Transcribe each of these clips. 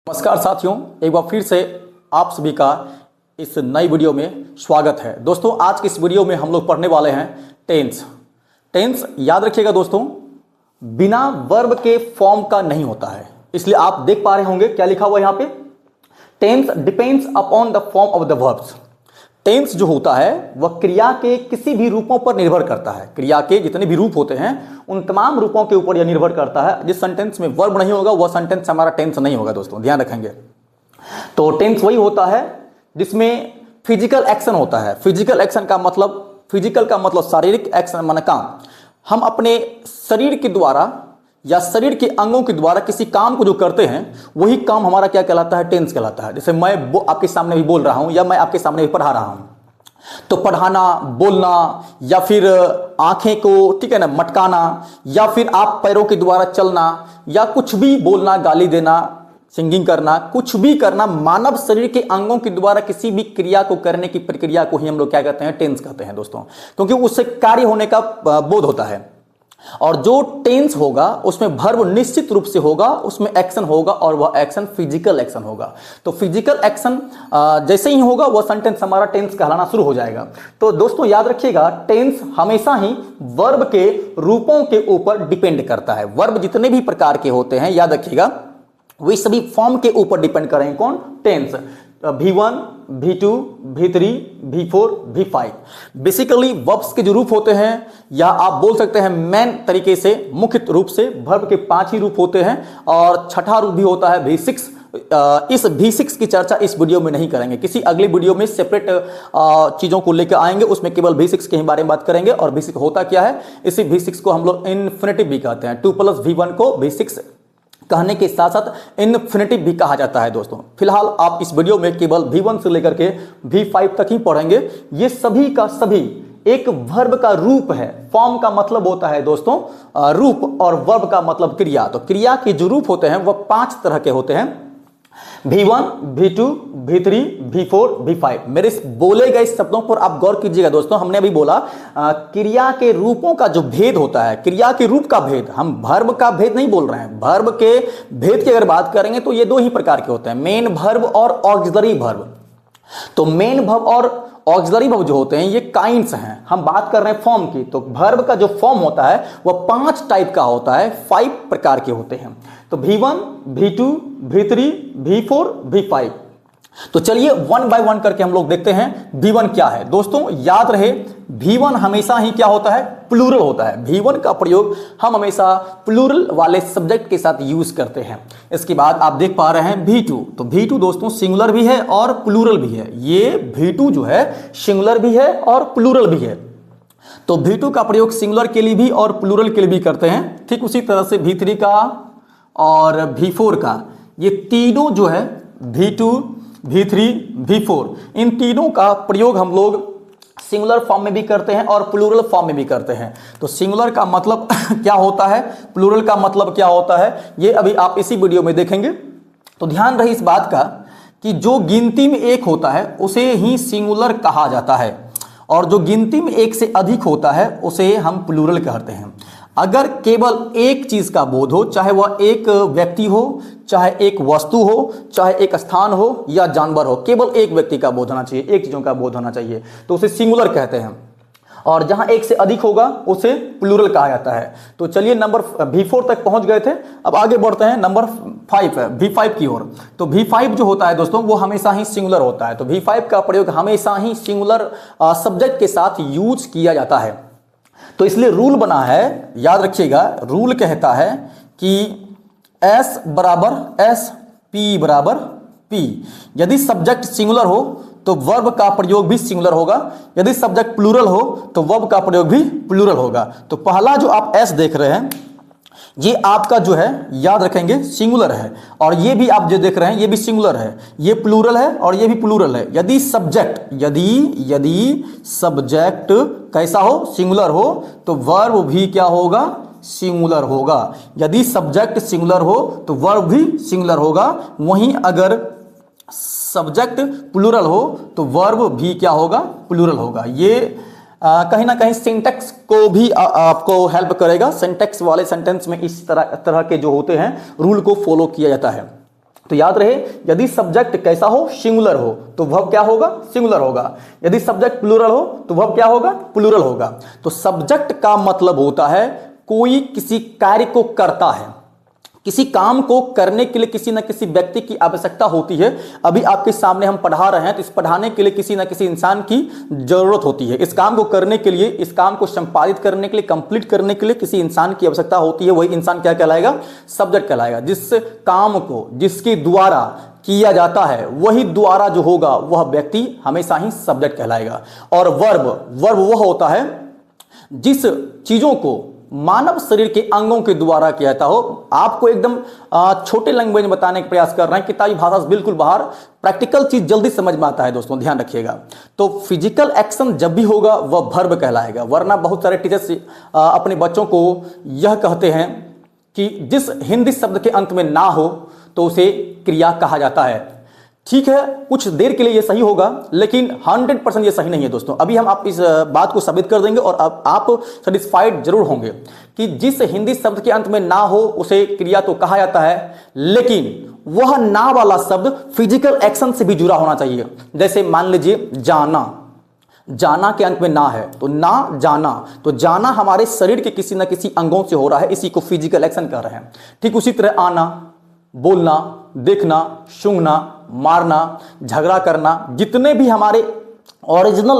नमस्कार साथियों, एक बार फिर से आप सभी का इस नई वीडियो में स्वागत है। दोस्तों, आज की इस वीडियो में हम लोग पढ़ने वाले हैं टेंस। टेंस याद रखिएगा दोस्तों, बिना वर्ब के फॉर्म का नहीं होता है। इसलिए आप देख पा रहे होंगे क्या लिखा हुआ है यहाँ पे, tense depends upon the form of the verbs. Tense जो होता है वह क्रिया के किसी भी रूपों पर निर्भर करता है। क्रिया के जितने भी रूप होते हैं उन तमाम रूपों के ऊपर यह निर्भर करता है। जिस सेंटेंस में वर्ब नहीं होगा वह सेंटेंस हमारा टेंस नहीं होगा। दोस्तों ध्यान रखेंगे। तो टेंस वही होता है जिसमें फिजिकल एक्शन होता है। फिजिकल एक्शन का मतलब, फिजिकल का मतलब शारीरिक एक्शन माने काम। हम अपने शरीर के द्वारा या शरीर के अंगों के द्वारा किसी काम को जो करते हैं वही काम हमारा क्या कहलाता है, टेंस कहलाता है। जैसे मैं आपके सामने भी बोल रहा हूं या मैं आपके सामने भी पढ़ा रहा हूं, तो पढ़ाना, बोलना या फिर आंखें को ठीक है ना मटकाना या फिर आप पैरों के द्वारा चलना या कुछ भी बोलना, गाली देना, सिंगिंग करना, कुछ भी करना, मानव शरीर के अंगों के द्वारा किसी भी क्रिया को करने की प्रक्रिया को ही हम लोग क्या कहते हैं, टेंस कहते हैं दोस्तों। क्योंकि उससे कार्य होने का बोध होता है। और जो टेंस होगा उसमें वर्ब निश्चित रूप से होगा, उसमें एक्शन होगा और वह एक्शन फिजिकल एक्शन होगा। तो फिजिकल एक्शन जैसे ही होगा वह सेंटेंस हमारा टेंस कहलाना शुरू हो जाएगा। तो दोस्तों याद रखिएगा, टेंस हमेशा ही वर्ब के रूपों के ऊपर डिपेंड करता है। वर्ब जितने भी प्रकार के होते हैं याद रखिएगा वे सभी फॉर्म के ऊपर डिपेंड करेंगे। कौन? Tense. V1, V2, V3, V4, V5 basically verbs के जो रूप होते हैं, या आप बोल सकते हैं मेन तरीके से मुख्य रूप से वर्ब के 5 ही रूप होते हैं और छठा रूप भी होता है V6। इस V6 की चर्चा इस वीडियो में नहीं करेंगे, किसी अगली वीडियो में सेपरेट चीजों को लेकर आएंगे, उसमें केवल V6 के ही बारे में बात करेंगे। और V6 होता क्या है, इसी V6 को हम लोग इन्फिनेटिव भी कहते हैं। 2 + V1 को V6 कहने के साथ साथ इन्फिनेटिव भी कहा जाता है। दोस्तों फिलहाल आप इस वीडियो में केवल V1 से लेकर के V5 तक ही पढ़ेंगे। ये सभी का सभी एक वर्ब का रूप है। फॉर्म का मतलब होता है दोस्तों रूप, और वर्ब का मतलब क्रिया। तो क्रिया के जो रूप होते हैं वह 5 तरह के होते हैं, V1, V2, V3, V4, V5। मेरे बोले गए शब्दों पर आप गौर कीजिएगा दोस्तों। हमने अभी बोला क्रिया के रूपों का जो भेद होता है, क्रिया के रूप का भेद, हम वर्ब का भेद नहीं बोल रहे हैं। वर्ब के भेद की अगर बात करेंगे तो ये 2 ही प्रकार के होते हैं, मेन वर्ब और ऑक्सिलरी वर्ब। तो मेन वर्ब और ऑक्सिलरी वर्ब जो होते हैं ये काइंड्स हैं। हम बात कर रहे हैं फॉर्म की। तो वर्ब का जो फॉर्म होता है वह 5 टाइप का होता है, 5 प्रकार के होते हैं। तो V1, V2, V3, V4, V5। तो चलिए 1 बाय 1 करके हम लोग देखते हैं V1 क्या है। दोस्तों याद रहे, V1 हमेशा ही क्या होता है, प्लूरल होता है। V1 का प्रयोग हम हमेशा प्लूरल वाले सब्जेक्ट के साथ यूज करते हैं। इसके बाद आप देख पा रहे हैं V2। तो V2 दोस्तों सिंगुलर भी है और प्लूरल भी है। ये V2 जो है सिंगुलर भी है और प्लूरल भी है। तो V2 का प्रयोग सिंगुलर के लिए भी और प्लूरल के लिए भी करते हैं। ठीक उसी तरह से V3 का और V4 का, ये तीनों जो है V2, V3, V4, इन तीनों का प्रयोग हम लोग सिंगुलर फॉर्म में भी करते हैं और प्लूरल फॉर्म में भी करते हैं। तो सिंगुलर का मतलब क्या होता है, प्लूरल का मतलब क्या होता है, ये अभी आप इसी वीडियो में देखेंगे। तो ध्यान रहे इस बात का कि जो गिनती में 1 होता है उसे ही सिंगुलर कहा जाता है, और जो गिनती में 1 से अधिक होता है उसे हम प्लूरल कहते हैं। अगर केवल एक चीज का बोध हो, चाहे वह एक व्यक्ति हो, चाहे एक वस्तु हो, चाहे एक स्थान हो या जानवर हो, केवल एक व्यक्ति का बोध होना चाहिए, एक चीजों का बोध होना चाहिए, तो उसे सिंगुलर कहते हैं। और जहां 1 से अधिक होगा उसे प्लूरल कहा जाता है। तो चलिए नंबर V4 तक पहुंच गए थे, अब आगे बढ़ते हैं नंबर 5 V5 की ओर। तो V5 जो होता है दोस्तों वो हमेशा ही सिंगुलर होता है। तो V5 का प्रयोग हमेशा ही सिंगुलर सब्जेक्ट के साथ यूज किया जाता है। तो इसलिए रूल बना है, याद रखिएगा, रूल कहता है कि S बराबर S, P बराबर P। यदि सब्जेक्ट सिंगुलर हो तो वर्ब का प्रयोग भी सिंगुलर होगा, यदि सब्जेक्ट प्लूरल हो तो वर्ब का प्रयोग भी प्लूरल होगा। तो पहला जो आप S देख रहे हैं ये आपका जो है याद रखेंगे सिंगुलर है, और ये भी आप जो देख रहे हैं ये भी सिंगुलर है, ये प्लूरल है और ये भी प्लूरल है। यदि सब्जेक्ट कैसा हो, सिंगुलर हो, तो वर्ब भी क्या होगा, सिंगुलर होगा। यदि सब्जेक्ट सिंगुलर हो तो वर्ब भी सिंगुलर होगा। वहीं अगर सब्जेक्ट प्लूरल हो तो वर्ब भी क्या होगा, प्लूरल होगा। ये कहीं ना कहीं सिंटेक्स को भी आपको हेल्प करेगा। सिंटेक्स वाले सेंटेंस में इस तरह के जो होते हैं रूल को फॉलो किया जाता है। तो याद रहे, यदि सब्जेक्ट कैसा हो, सिंगुलर हो, तो वर्ब क्या होगा, सिंगुलर होगा। यदि सब्जेक्ट प्लूरल हो तो वर्ब क्या होगा, प्लूरल होगा। तो सब्जेक्ट का मतलब होता है कोई किसी कार्य को करता है, किसी काम को करने के लिए किसी न किसी व्यक्ति की आवश्यकता होती है। अभी आपके सामने हम पढ़ा रहे हैं, तो इस पढ़ाने के लिए किसी न किसी इंसान की जरूरत होती है। इस काम को करने के लिए, इस काम को संपादित करने के लिए, कंप्लीट करने के लिए किसी इंसान की आवश्यकता होती है। वही इंसान क्या कहलाएगा, सब्जेक्ट कहलाएगा। जिस काम को जिसके द्वारा किया जाता है, वही द्वारा जो होगा वह व्यक्ति हमेशा ही सब्जेक्ट कहलाएगा। और वर्ब वह होता है जिस चीजों को मानव शरीर के अंगों के द्वारा किया जाता हो। आपको एकदम छोटे लैंग्वेज में बताने का प्रयास कर रहे हैं, किताबी भाषा से बिल्कुल बाहर, प्रैक्टिकल चीज जल्दी समझ में आता है दोस्तों, ध्यान रखिएगा। तो फिजिकल एक्शन जब भी होगा वह वर्ब कहलाएगा। वरना बहुत सारे टीचर्स अपने बच्चों को यह कहते हैं कि जिस हिंदी शब्द के अंत में ना हो तो उसे क्रिया कहा जाता है। ठीक है, कुछ देर के लिए यह सही होगा, लेकिन 100% यह सही नहीं है दोस्तों। अभी हम आप इस बात को साबित कर देंगे और अब आप सेटिस्फाइड जरूर होंगे कि जिस हिंदी शब्द के अंत में ना हो उसे क्रिया तो कहा जाता है, लेकिन वह ना वाला शब्द फिजिकल एक्शन से भी जुड़ा होना चाहिए। जैसे मान लीजिए जाना, जाना के अंत में ना है तो ना जाना, तो जाना हमारे शरीर के किसी न किसी अंगों से हो रहा है, इसी को फिजिकल एक्शन कर रहे हैं। ठीक उसी तरह आना, बोलना, देखना, सूंघना, मारना, झगड़ा करना, जितने भी हमारे ओरिजिनल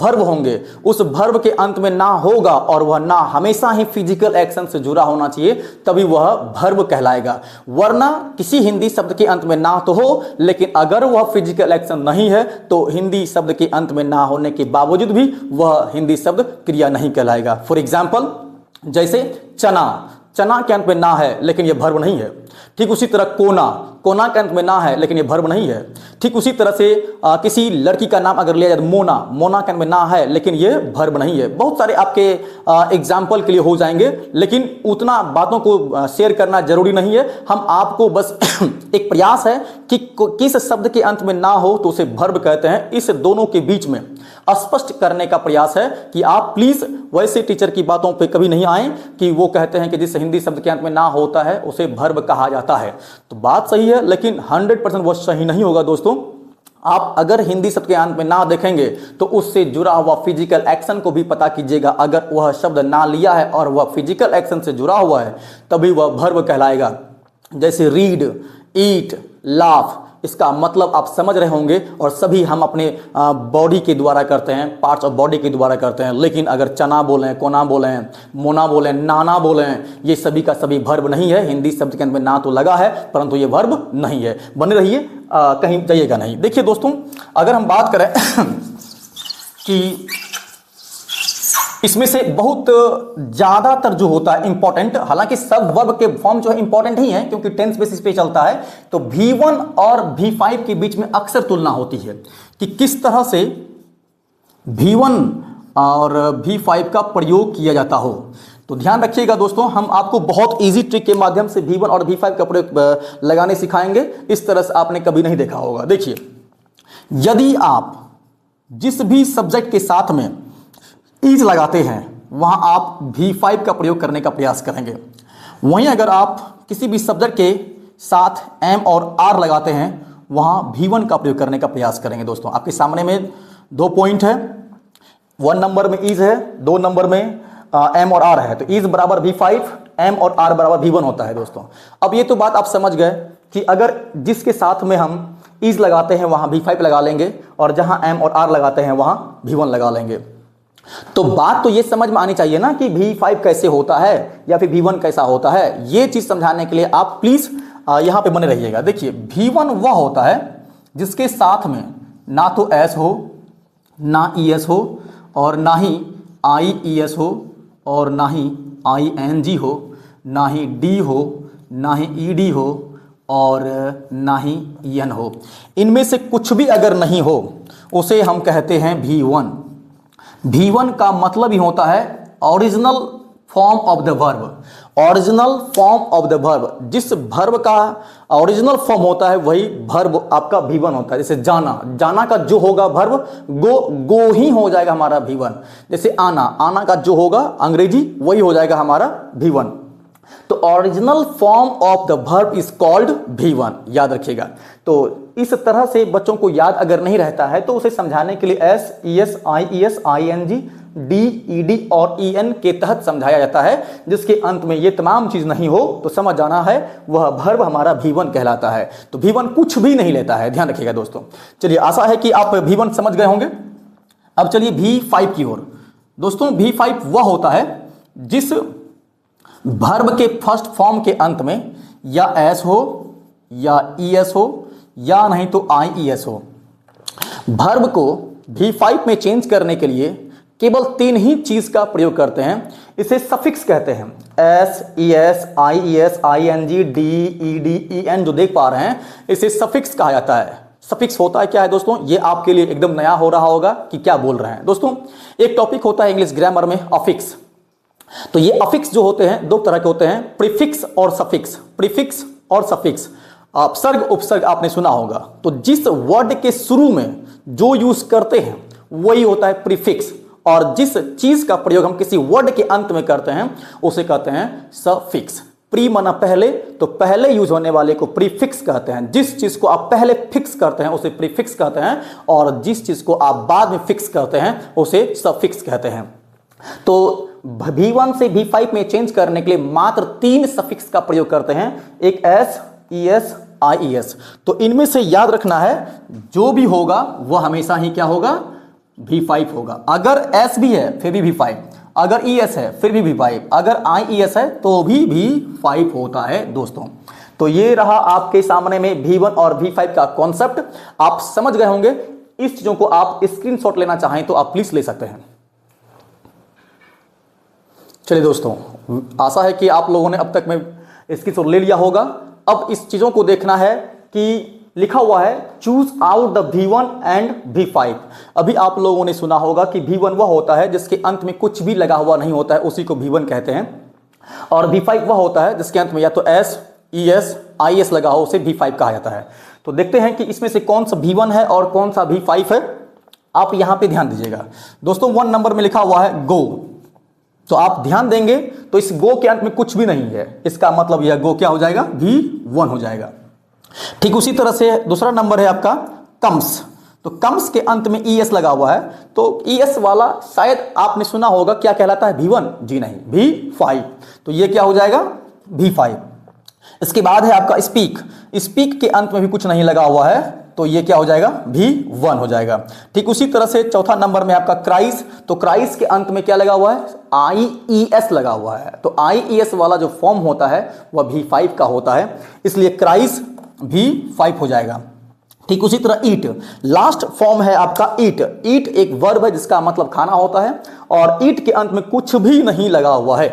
वर्ब होंगे उस वर्ब के अंत में ना होगा और वह ना हमेशा ही फिजिकल एक्शन से जुड़ा होना चाहिए, तभी वह वर्ब कहलाएगा। वरना किसी हिंदी शब्द के अंत में ना तो हो, लेकिन अगर वह फिजिकल एक्शन नहीं है तो हिंदी शब्द के अंत में ना होने के बावजूद भी वह हिंदी शब्द क्रिया नहीं कहलाएगा। फॉर एग्जाम्पल, जैसे चना, चना के अंत में ना है लेकिन यह वर्ब नहीं है। ठीक उसी तरह कोना, कोना के अंत में ना है लेकिन यह वर्ब नहीं है। ठीक उसी तरह से किसी लड़की का नाम अगर लिया जाए तो मोना, मोना के अंत में ना है लेकिन यह वर्ब नहीं है। बहुत सारे आपके एग्जाम्पल के लिए हो जाएंगे, लेकिन उतना बातों को शेयर करना जरूरी नहीं है। हम आपको बस एक प्रयास है कि किस शब्द के अंत में ना हो तो उसे वर्ब कहते हैं, इस दोनों के बीच में स्पष्ट करने का प्रयास है कि आप प्लीज वैसे टीचर की बातों पे कभी नहीं आए कि वो कहते हैं कि जिस हिंदी शब्द के अंत में ना होता है उसे वर्ब कहा जाता है। तो बात सही है, लेकिन 100% वो सही नहीं होगा दोस्तों। आप अगर हिंदी शब्द के अंत में ना देखेंगे तो उससे जुड़ा हुआ फिजिकल एक्शन को भी पता कीजिएगा। अगर वह शब्द ना लिया है और वह फिजिकल एक्शन से जुड़ा हुआ है तभी वह वर्ब कहलाएगा। जैसे रीड, ईट, लाफ, इसका मतलब आप समझ रहे होंगे। और सभी हम अपने बॉडी के द्वारा करते हैं, पार्ट्स ऑफ बॉडी के द्वारा करते हैं। लेकिन अगर चना बोलें, कोना बोलें, मोना बोलें, नाना बोलें, ये सभी का सभी वर्ब नहीं है। हिंदी शब्द के अंत में ना तो लगा है परंतु ये वर्ब नहीं है। बने रहिए, कहीं जाइएगा नहीं। देखिए दोस्तों, अगर हम बात करें कि इसमें से बहुत ज्यादातर जो होता है इंपॉर्टेंट, हालांकि सब वर्ब के फॉर्म जो है इंपॉर्टेंट ही है क्योंकि टेंस बेसिस पे चलता है, तो V1 और V5 के बीच में अक्सर तुलना होती है कि किस तरह से V1 और V5 का प्रयोग किया जाता हो। तो ध्यान रखिएगा दोस्तों, हम आपको बहुत इजी ट्रिक के माध्यम से V1 और V5 का प्रयोग लगाने सिखाएंगे। इस तरह से आपने कभी नहीं देखा होगा। देखिए, यदि आप जिस भी सब्जेक्ट के साथ में इज लगाते हैं वहां आप V5 का प्रयोग करने का प्रयास करेंगे। वहीं अगर आप किसी भी सब्जेक्ट के साथ M और R लगाते हैं वहां V1 का प्रयोग करने का प्रयास करेंगे। दोस्तों, आपके सामने में 2 पॉइंट है, 1 नंबर में इज है, 2 नंबर में M और R है। तो इज बराबर V5, M और R बराबर V1 होता है। दोस्तों, अब ये तो बात आप समझ गए कि अगर जिसके साथ में हम इज लगाते हैं वहां V5 लगा लेंगे और जहां M और R लगाते हैं वहां V1 लगा लेंगे। तो बात तो ये समझ में आनी चाहिए ना कि V5 कैसे होता है या फिर V1 कैसा होता है। ये चीज समझाने के लिए आप प्लीज यहां पे बने रहिएगा। देखिए, V1 वह होता है जिसके साथ में ना तो S हो, ना ES हो, और ना ही IES हो, और ना ही ING हो, ना ही D हो, ना ही ED हो, और ना ही EN हो। इनमें से कुछ भी अगर नहीं हो उसे हम कहते हैं V1। V1 का मतलब ही होता है original form of the verb. Original form of the verb, जिस वर्ब का ओरिजिनल फॉर्म होता है वही वर्ब आपका V1 होता है। जैसे जाना, जाना का जो होगा वर्ब गो ही हो जाएगा हमारा V1। जैसे आना, आना का जो होगा अंग्रेजी वही हो जाएगा हमारा V1। तो original form of the verb is called V1, याद रखिएगा। तो इस तरह से बच्चों को याद अगर नहीं रहता है तो उसे समझाने के लिए S, ES, IES, ING, D, ED और EN के तहत समझाया जाता है, जिसके अंत में ये तमाम चीज नहीं हो तो समझ जाना है वह वर्ब हमारा V1 कहलाता है। तो V1 कुछ भी नहीं लेता है, ध्यान रखिएगा दोस्तों। चलिए, आशा है कि आप V1 समझ गए होंगे। अब चलिए V5 की ओर। दोस्तों V5 वह होता है जिस वर्ब के फर्स्ट फॉर्म के अंत में या एस हो या ES हो या नहीं तो IES हो। वर्ब को V5 में चेंज करने के लिए केवल 3 ही चीज का प्रयोग करते हैं। इसे सफिक्स कहते हैं। S, ES, IES, ING, D, ED, EN जो देख पा रहे हैं, इसे सफिक्स कहा जाता है। सफिक्स होता है क्या है दोस्तों, ये आपके लिए एकदम नया हो रहा होगा कि क्या बोल रहे हैं। दोस्तों, एक टॉपिक होता है इंग्लिश ग्रामर में अफिक्स। तो ये अफिक्स जो होते हैं 2 तरह के होते हैं, प्रीफिक्स और सफिक्स। प्रीफिक्स और सफिक्स, अपसर्ग उपसर्ग आपने सुना होगा। तो जिस वर्ड के शुरू में जो यूज करते हैं वही होता है प्रीफिक्स, और जिस चीज का प्रयोग हम किसी वर्ड के अंत में करते हैं उसे कहते हैं सफिक्स। प्री माना पहले, तो पहले यूज होने वाले को प्रीफिक्स कहते हैं। जिस चीज को आप पहले फिक्स करते हैं उसे प्रीफिक्स कहते हैं, और जिस चीज को आप बाद में फिक्स करते हैं उसे सफिक्स कहते हैं। तो V1 से V5 में चेंज करने के लिए मात्र 3 सफिक्स का प्रयोग करते हैं, एक S, ES, IES। तो इनमें से याद रखना है जो भी होगा वह हमेशा ही क्या होगा, V5 होगा। अगर S भी है फिर भी V5, अगर ES है फिर भी V5, अगर IES है तो भी V5 होता है दोस्तों। तो ये रहा आपके सामने में V1 और V5 का कॉन्सेप्ट। आप समझ गए होंगे। इस चीजों को आप स्क्रीनशॉट लेना चाहें तो आप प्लीज ले सकते हैं। चलिए दोस्तों, आशा है कि आप लोगों ने अब तक में स्क्रीनशॉट ले लिया होगा। अब इस चीजों को देखना है कि लिखा हुआ है choose out the V1 and V5। अभी आप लोगों ने सुना होगा कि V1 वह होता है जिसके अंत में कुछ भी लगा हुआ नहीं होता है, उसी को V1 कहते हैं। और V5 वह होता है जिसके अंत में या तो S, ES, IES लगा हो, उसे V5 कहा जाता है। तो देखते हैं कि इसमें से कौन सा V1 है और कौन सा V5 है। आप यहां पे ध्यान दीजिएगा दोस्तों, 1 नंबर में लिखा हुआ है गो। तो आप ध्यान देंगे तो इस गो के अंत में कुछ भी नहीं है, इसका मतलब यह गो क्या हो जाएगा, V1 हो जाएगा। ठीक उसी तरह से दूसरा नंबर है आपका कम्स। तो कम्स के अंत में ES लगा हुआ है, तो ES वाला शायद आपने सुना होगा क्या कहलाता है, V1? जी नहीं, V5। तो ये क्या हो जाएगा, V5। इसके बाद है आपका स्पीक। स्पीक के अंत में भी कुछ नहीं लगा हुआ है, तो ये क्या हो जाएगा, V1 हो जाएगा। ठीक उसी तरह से चौथा नंबर में आपका क्राइस। तो क्राइस के अंत में क्या लगा हुआ है, IES लगा हुआ है। तो IES वाला जो फॉर्म होता है वह V5 का होता है, इसलिए क्राइस V5 हो जाएगा। ठीक उसी तरह ईट, लास्ट फॉर्म है आपका ईट। ईट एक वर्ब है जिसका मतलब खाना होता है, और ईट के अंत में कुछ भी नहीं लगा हुआ है,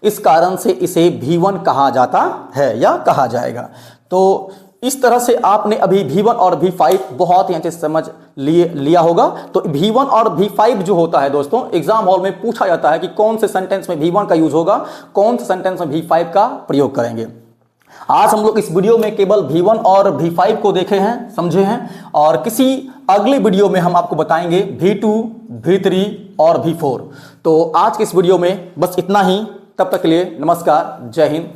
इस कारण से इसे V1 कहा जाता है या कहा जाएगा। तो इस तरह से आपने अभी V1 और V5 बहुत ही अच्छे से समझ लिया होगा। तो V1 और V5 जो होता है दोस्तों, एग्जाम हॉल में पूछा जाता है कि कौन से सेंटेंस में V1 का यूज होगा, कौन से सेंटेंस में V5 का प्रयोग करेंगे। आज हम लोग इस वीडियो में केवल V1 और V5 को देखे हैं, समझे हैं, और किसी अगले वीडियो में हम आपको बताएंगे V2, V3 और V4। तो आज के इस वीडियो में बस इतना ही। तब तक के लिए नमस्कार, जय हिंद।